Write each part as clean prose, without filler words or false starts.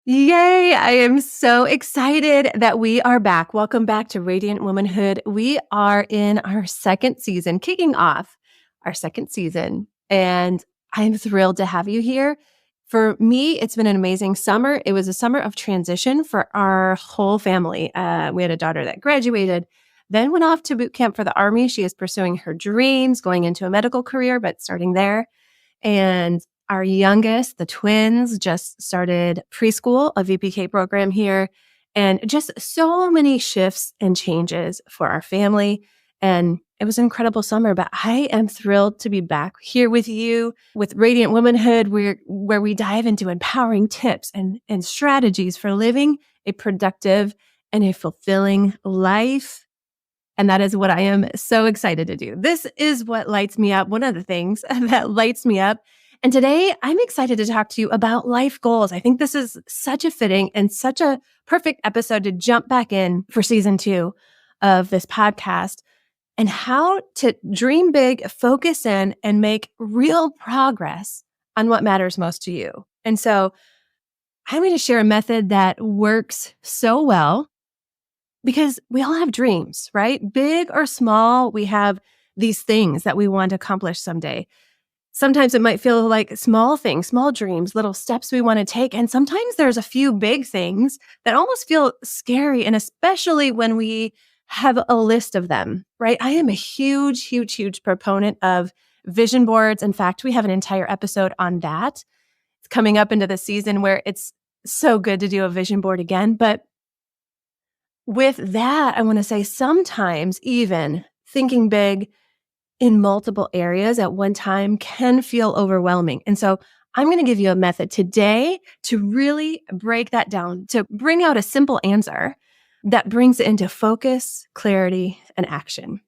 Yay! I am so excited that we are back. Welcome back to Radiant Womanhood. We are in our second season, kicking off our second season, and I'm thrilled to have you here. For me, it's been an amazing summer. It was a summer of transition for our whole family. We had a daughter that graduated, then went off to boot camp for the Army. She is pursuing her dreams, going into a medical career, but starting there. And our youngest, the twins, just started preschool, a VPK program here, and just so many shifts and changes for our family. And it was an incredible summer, but I am thrilled to be back here with you with Radiant Womanhood, where we dive into empowering tips and strategies for living a productive and a fulfilling life. And that is what I am so excited to do. This is what lights me up. One of the things that lights me up. And today I'm excited to talk to you about life goals. I think this is such a fitting and such a perfect episode to jump back in for season 2 of this podcast and how to dream big, focus in, and make real progress on what matters most to you. And so I'm going to share a method that works so well because we all have dreams, right? Big or small, we have these things that we want to accomplish someday. Sometimes it might feel like small things, small dreams, little steps we want to take. And sometimes there's a few big things that almost feel scary. And especially when we have a list of them, right? I am a huge proponent of vision boards. In fact, we have an entire episode on that. It's coming up into the season where it's so good to do a vision board again. But with that, I want to say sometimes even thinking big in multiple areas at one time can feel overwhelming. And so I'm going to give you a method today to really break that down, to bring out a simple answer that brings it into focus, clarity, and action.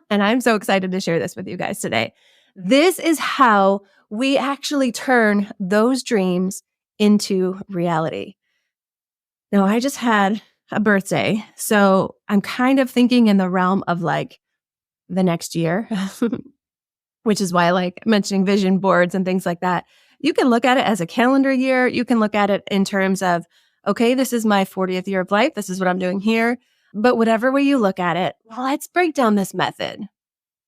And I'm so excited to share this with you guys today. This is how we actually turn those dreams into reality. Now, I just had a birthday, so I'm kind of thinking in the realm of like the next year, which is why I like mentioning vision boards and things like that. You can look at it as a calendar year. You can look at it in terms of, okay, this is my 40th year of life. This is what I'm doing here. But whatever way you look at it, well, let's break down this method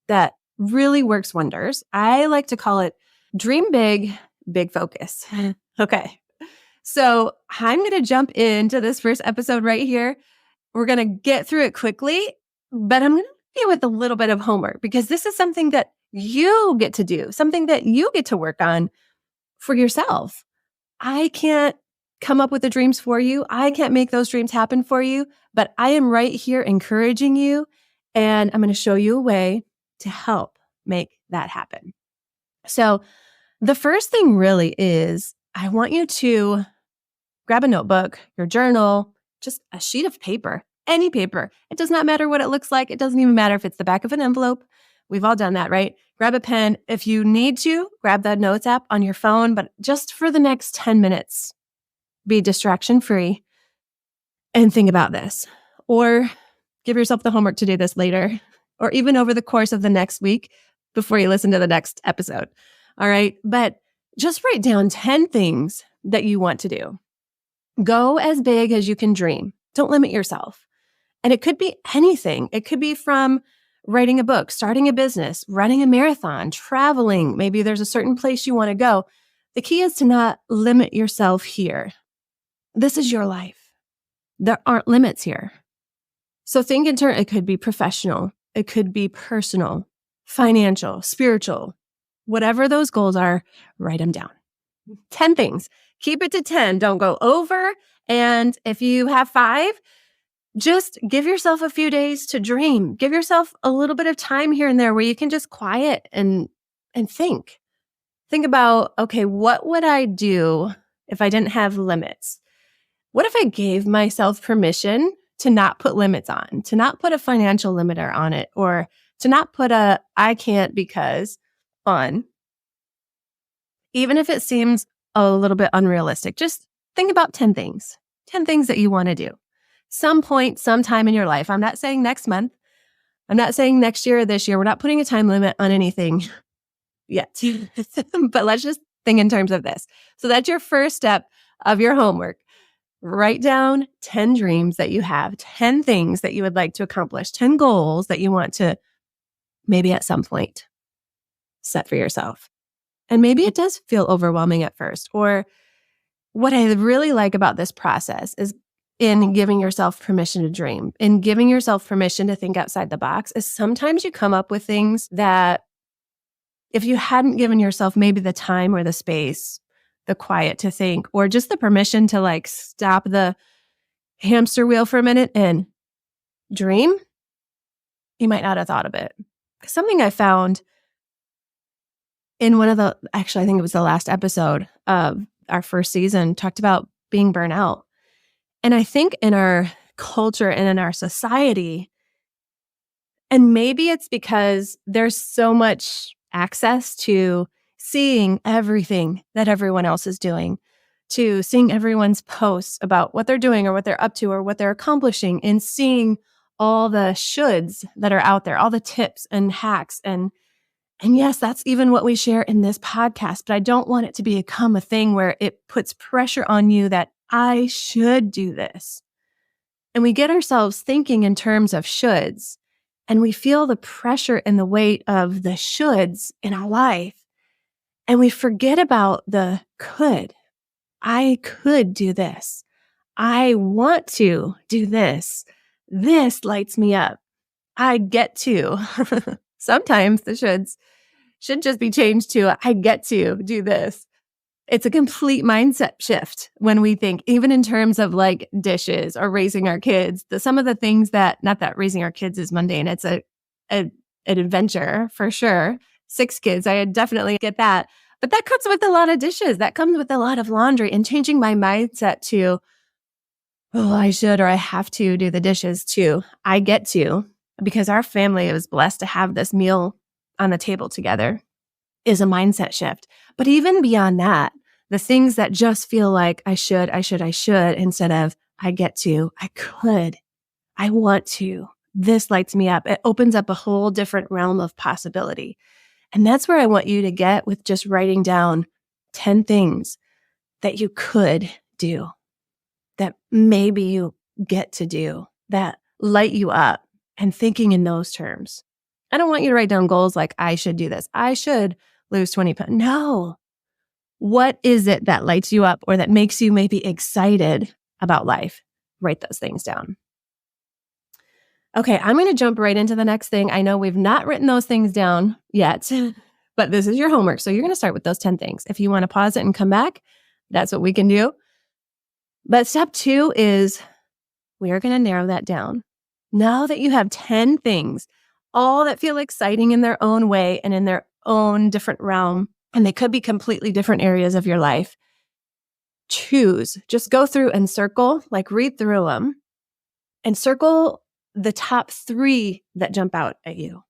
that really works wonders. I like to call it dream big, big focus. Okay. So I'm going to jump into this first episode right here. We're going to get through it quickly, but I'm going to you with a little bit of homework because this is something that you get to do, something that you get to work on for yourself. I can't come up with the dreams for you. I can't make those dreams happen for you, but I am right here encouraging you, and I'm going to show you a way to help make that happen. So the first thing really is I want you to grab a notebook, your journal, just a sheet of paper. Any paper. It does not matter what it looks like. It doesn't even matter if it's the back of an envelope. We've all done that, right? Grab a pen. If you need to, grab that notes app on your phone, but just for the next 10 minutes, be distraction free and think about this. Or give yourself the homework to do this later, or even over the course of the next week before you listen to the next episode. All right. But just write down 10 things that you want to do. Go as big as you can dream. Don't limit yourself. And it could be anything. It could be from writing a book, starting a business, running a marathon, traveling. Maybe there's a certain place you want to go. The key is to not limit yourself here. This is your life. There aren't limits here. So think in turn, it could be professional. It could be personal, financial, spiritual. Whatever those goals are, write them down. 10 things. Keep it to 10. Don't go over. And if you have 5, just give yourself a few days to dream. Give yourself a little bit of time here and there where you can just quiet and think. Think about, okay, what would I do if I didn't have limits? What if I gave myself permission to not put limits on, to not put a financial limiter on it, or to not put a I can't because on, even if it seems a little bit unrealistic? Just think about 10 things that you want to do. Some point, sometime in your life. I'm not saying next month. I'm not saying next year or this year. We're not putting a time limit on anything yet. But let's just think in terms of this. So that's your first step of your homework. Write down 10 dreams that you have, 10 things that you would like to accomplish, 10 goals that you want to maybe at some point set for yourself. And maybe it does feel overwhelming at first. Or what I really like about this process is in giving yourself permission to dream, in giving yourself permission to think outside the box, is sometimes you come up with things that if you hadn't given yourself maybe the time or the space, the quiet to think, or just the permission to like stop the hamster wheel for a minute and dream, you might not have thought of it. Something I found in actually, I think it was the last episode of our first season, talked about being burnt out. And I think in our culture and in our society, and maybe it's because there's so much access to seeing everything that everyone else is doing, to seeing everyone's posts about what they're doing or what they're up to or what they're accomplishing, and seeing all the shoulds that are out there, all the tips and hacks. And yes, that's even what we share in this podcast, but I don't want it to become a thing where it puts pressure on you that I should do this. And we get ourselves thinking in terms of shoulds, and we feel the pressure and the weight of the shoulds in our life. And we forget about the could. I could do this. I want to do this. This lights me up. I get to. Sometimes the shoulds should just be changed to I get to do this. It's a complete mindset shift when we think, even in terms of like dishes or raising our kids, some of the things that, not that raising our kids is mundane, it's an adventure for sure. 6 kids, I definitely get that. But that comes with a lot of dishes. That comes with a lot of laundry, and changing my mindset to, oh, I should or I have to do the dishes, to I get to, because our family was blessed to have this meal on the table together, is a mindset shift. But even beyond that, the things that just feel like I should, instead of I get to, I could, I want to, this lights me up. It opens up a whole different realm of possibility. And that's where I want you to get with just writing down 10 things that you could do, that maybe you get to do, that light you up, and thinking in those terms. I don't want you to write down goals like I should do this. I should lose 20 pounds. No. What is it that lights you up or that makes you maybe excited about life? Write those things down. Okay, I'm going to jump right into the next thing. I know we've not written those things down yet, but this is your homework. So you're going to start with those 10 things. If you want to pause it and come back, that's what we can do. But step 2 is we are going to narrow that down. Now that you have 10 things, all that feel exciting in their own way and in their own different realm, and they could be completely different areas of your life, choose. Just go through and circle, like read through them, and circle the top 3 that jump out at you.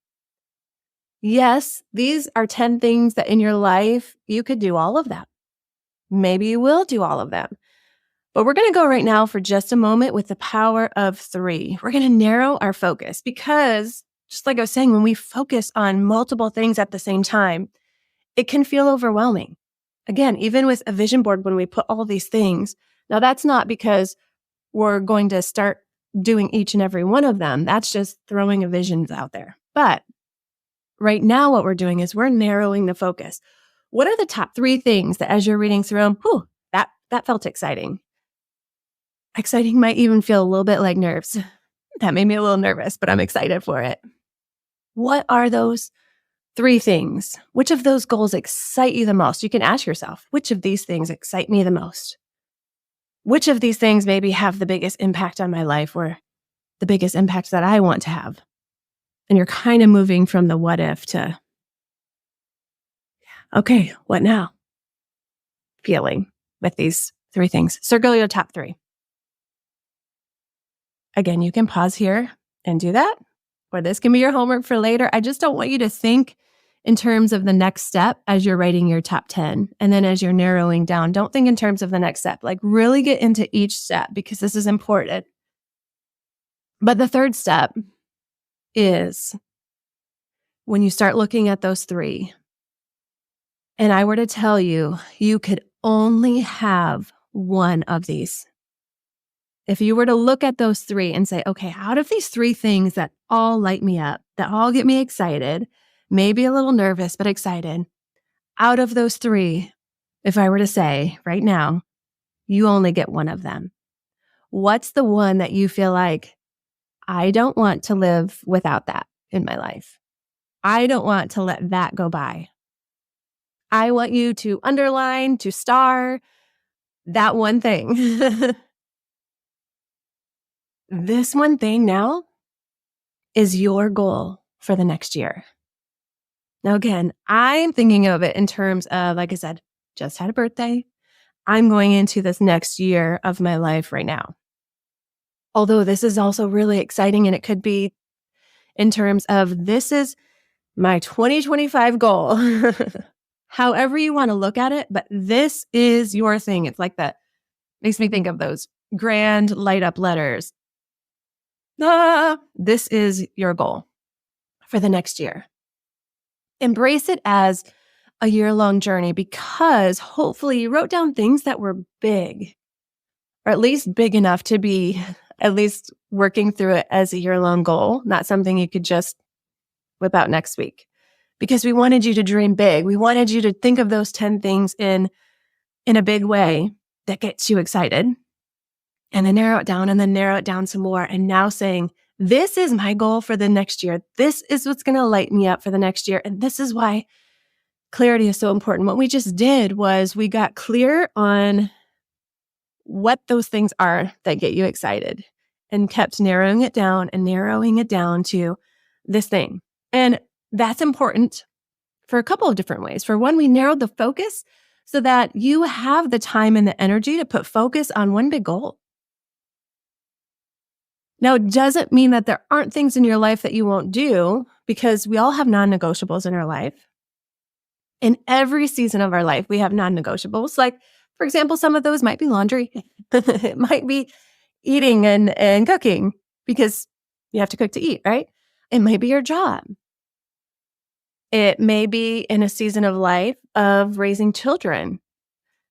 Yes, these are 10 things that in your life, you could do all of them. Maybe you will do all of them. But we're going to go right now for just a moment with the power of 3. We're going to narrow our focus because, just like I was saying, when we focus on multiple things at the same time, it can feel overwhelming. Again, even with a vision board, when we put all these things, now that's not because we're going to start doing each and every one of them. That's just throwing a visions out there. But right now, what we're doing is we're narrowing the focus. What are the top 3 things that as you're reading through them, that felt exciting. Exciting might even feel a little bit like nerves. That made me a little nervous, but I'm excited for it. What are those 3 things? Which of those goals excite you the most? You can ask yourself, which of these things excite me the most? Which of these things maybe have the biggest impact on my life or the biggest impact that I want to have? And you're kind of moving from the what if to, okay, what now? Feeling with these 3 things. Circle your top 3. Again, you can pause here and do that, or this can be your homework for later. I just don't want you to think in terms of the next step as you're writing your top 10. And then as you're narrowing down, don't think in terms of the next step. Like really get into each step because this is important. But the third step is when you start looking at those 3, and I were to tell you, you could only have one of these, if you were to look at those three and say, okay, out of these three things that all light me up, that all get me excited, maybe a little nervous, but excited, out of those three, if I were to say right now, you only get one of them, what's the one that you feel like, I don't want to live without that in my life? I don't want to let that go by. I want you to underline, to star that one thing. This one thing now is your goal for the next year. Now, again, I'm thinking of it in terms of, like I said, just had a birthday. I'm going into this next year of my life right now. Although this is also really exciting, and it could be in terms of this is my 2025 goal. However you want to look at it, but this is your thing. It's like that. Makes me think of those grand light up letters. This is your goal for the next year. Embrace it as a year-long journey, because hopefully you wrote down things that were big, or at least big enough to be at least working through it as a year-long goal, not something you could just whip out next week. Because we wanted you to dream big. We wanted you to think of those 10 things in a big way that gets you excited. And then narrow it down some more. And now saying, this is my goal for the next year. This is what's going to light me up for the next year. And this is why clarity is so important. What we just did was we got clear on what those things are that get you excited, and kept narrowing it down to this thing. And that's important for a couple of different ways. For one, we narrowed the focus so that you have the time and the energy to put focus on one big goal. Now, it doesn't mean that there aren't things in your life that you won't do, because we all have non-negotiables in our life. In every season of our life, we have non-negotiables. Like, for example, some of those might be laundry. It might be eating and cooking, because you have to cook to eat, right? It might be your job. It may be in a season of life of raising children,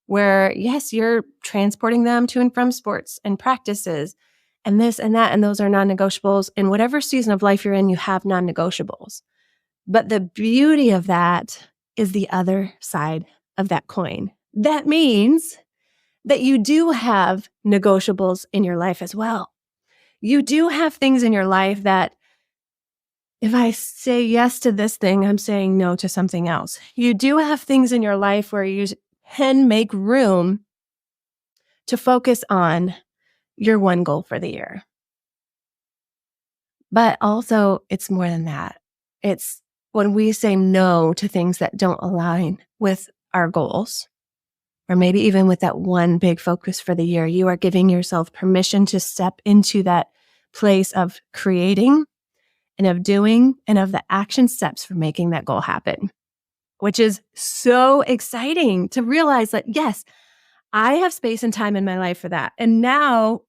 where, yes, you're transporting them to and from sports and practices and this and that, and those are non-negotiables. In whatever season of life you're in, you have non-negotiables. But the beauty of that is the other side of that coin. That means that you do have negotiables in your life as well. You do have things in your life that, if I say yes to this thing, I'm saying no to something else. You do have things in your life where you can make room to focus on your one goal for the year. But also, it's more than that. It's when we say no to things that don't align with our goals, or maybe even with that one big focus for the year, you are giving yourself permission to step into that place of creating and of doing and of the action steps for making that goal happen, which is so exciting to realize that, yes, I have space and time in my life for that. And now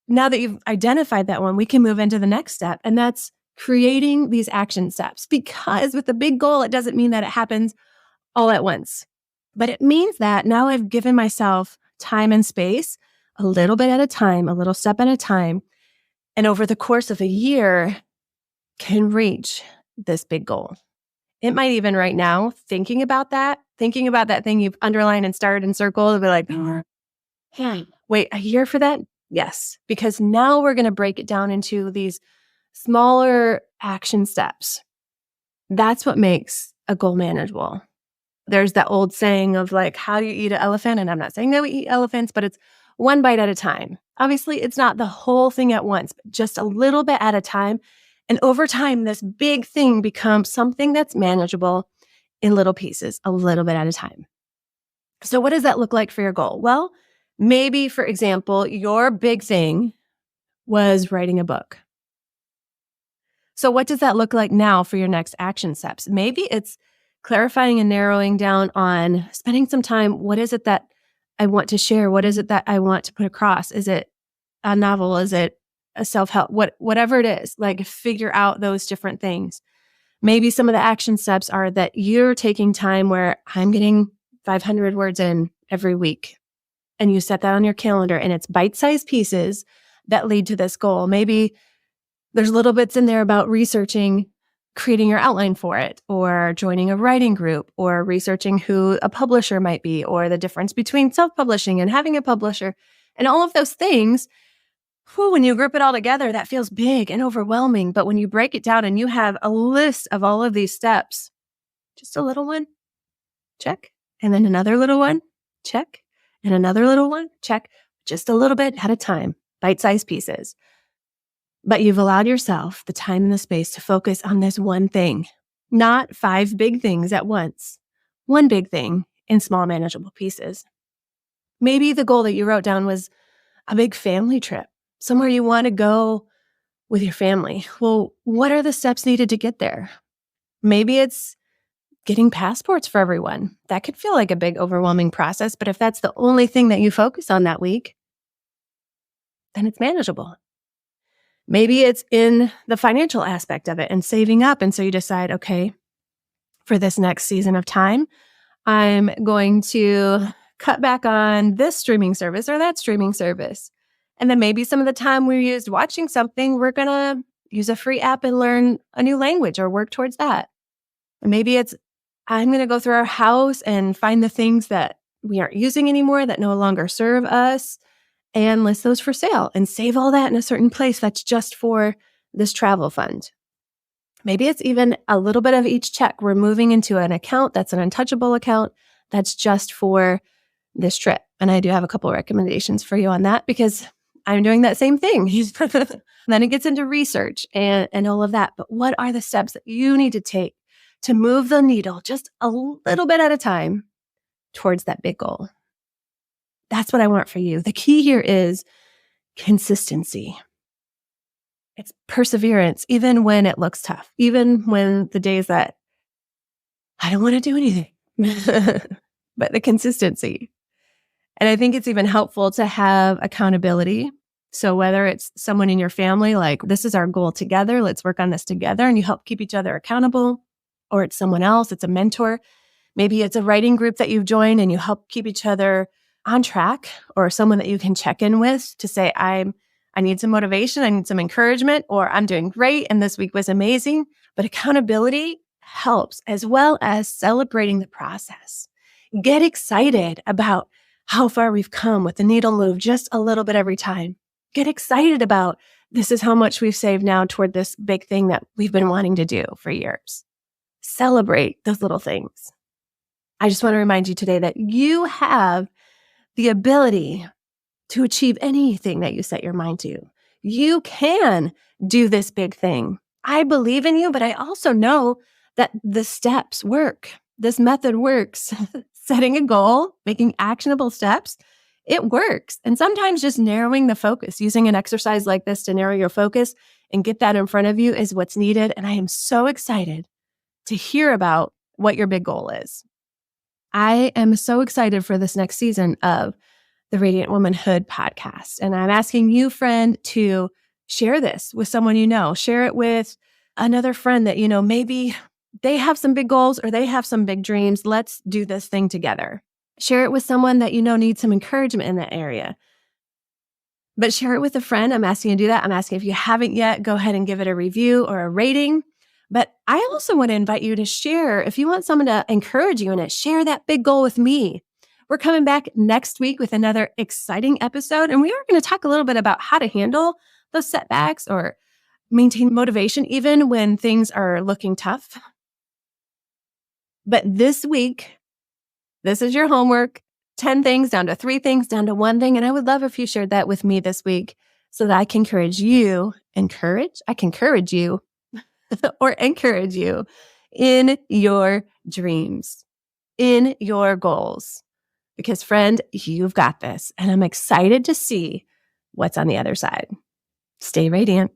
that you've identified that one, we can move into the next step, and that's creating these action steps. Because with the big goal, it doesn't mean that it happens all at once, but it means that now I've given myself time and space, a little bit at a time, a little step at a time, and over the course of a year can reach this big goal. It might even right now, thinking about that thing you've underlined and starred and circled, and be like, wait, a year for that? Yes, because now we're going to break it down into these smaller action steps. That's what makes a goal manageable. There's that old saying of like, how do you eat an elephant? And I'm not saying that we eat elephants, but it's one bite at a time. Obviously, it's not the whole thing at once, but just a little bit at a time. And over time, this big thing becomes something that's manageable in little pieces, a little bit at a time. So what does that look like for your goal? Well, maybe, for example, your big thing was writing a book. So what does that look like now for your next action steps? Maybe it's clarifying and narrowing down on spending some time. What is it that I want to share? What is it that I want to put across? Is it a novel? Is it a self-help? Whatever it is, like figure out those different things. Maybe some of the action steps are that you're taking time where I'm getting 500 words in every week. and you set that on your calendar, and it's bite-sized pieces that lead to this goal. Maybe there's little bits in there about researching, creating your outline for it, or joining a writing group, or researching who a publisher might be, or the difference between self-publishing and having a publisher, and all of those things. When you group it all together, that feels big and overwhelming. But when you break it down and you have a list of all of these steps, just a little one, check. And then another little one, check. And another little one, check. Just a little bit at a time, bite-sized pieces. But you've allowed yourself the time and the space to focus on this one thing, not 5 big things at once. One big thing in small, manageable pieces. Maybe the goal that you wrote down was a big family trip, somewhere you want to go with your family. Well, what are the steps needed to get there? Maybe it's getting passports for everyone. That could feel like a big, overwhelming process, but if that's the only thing that you focus on that week, then it's manageable. Maybe it's in the financial aspect of it and saving up. And so you decide, okay, for this next season of time, I'm going to cut back on this streaming service or that streaming service. And then maybe some of the time we used watching something, we're going to use a free app and learn a new language or work towards that. And maybe it's, I'm going to go through our house and find the things that we aren't using anymore that no longer serve us and list those for sale and save all that in a certain place that's just for this travel fund. Maybe it's even a little bit of each check. We're moving into an account that's an untouchable account that's just for this trip. And I do have a couple of recommendations for you on that because I'm doing that same thing. Then it gets into research and all of that. But what are the steps that you need to take to move the needle just a little bit at a time towards that big goal? That's what I want for you. The key here is consistency. It's perseverance, even when it looks tough, even when the days that I don't want to do anything, but the consistency. And I think it's even helpful to have accountability. So whether it's someone in your family, like this is our goal together, let's work on this together, and you help keep each other accountable, or it's someone else, it's a mentor. Maybe it's a writing group that you've joined and you help keep each other on track, or someone that you can check in with to say, I need some motivation, I need some encouragement, or I'm doing great and this week was amazing. But accountability helps, as well as celebrating the process. Get excited about how far we've come with the needle move just a little bit every time. Get excited about this is how much we've saved now toward this big thing that we've been wanting to do for years. Celebrate those little things. I just want to remind you today that you have the ability to achieve anything that you set your mind to. You can do this big thing. I believe in you, but I also know that the steps work. This method works. Setting a goal, making actionable steps, it works. And sometimes just narrowing the focus, using an exercise like this to narrow your focus and get that in front of you is what's needed. And I am so excited to hear about what your big goal is. I am so excited for this next season of the Radiant Womanhood podcast. And I'm asking you, friend, to share this with someone you know. Share it with another friend that you know, maybe they have some big goals or they have some big dreams. Let's do this thing together. Share it with someone that you know needs some encouragement in that area. But share it with a friend. I'm asking you to do that. I'm asking if you haven't yet, go ahead and give it a review or a rating. But I also want to invite you to share, if you want someone to encourage you in it, share that big goal with me. We're coming back next week with another exciting episode, and we are going to talk a little bit about how to handle those setbacks or maintain motivation even when things are looking tough. But this week, this is your homework, 10 things down to 3 things, down to 1 thing. And I would love if you shared that with me this week so that I can encourage you or encourage you in your dreams, in your goals. Because friend, you've got this. And I'm excited to see what's on the other side. Stay radiant.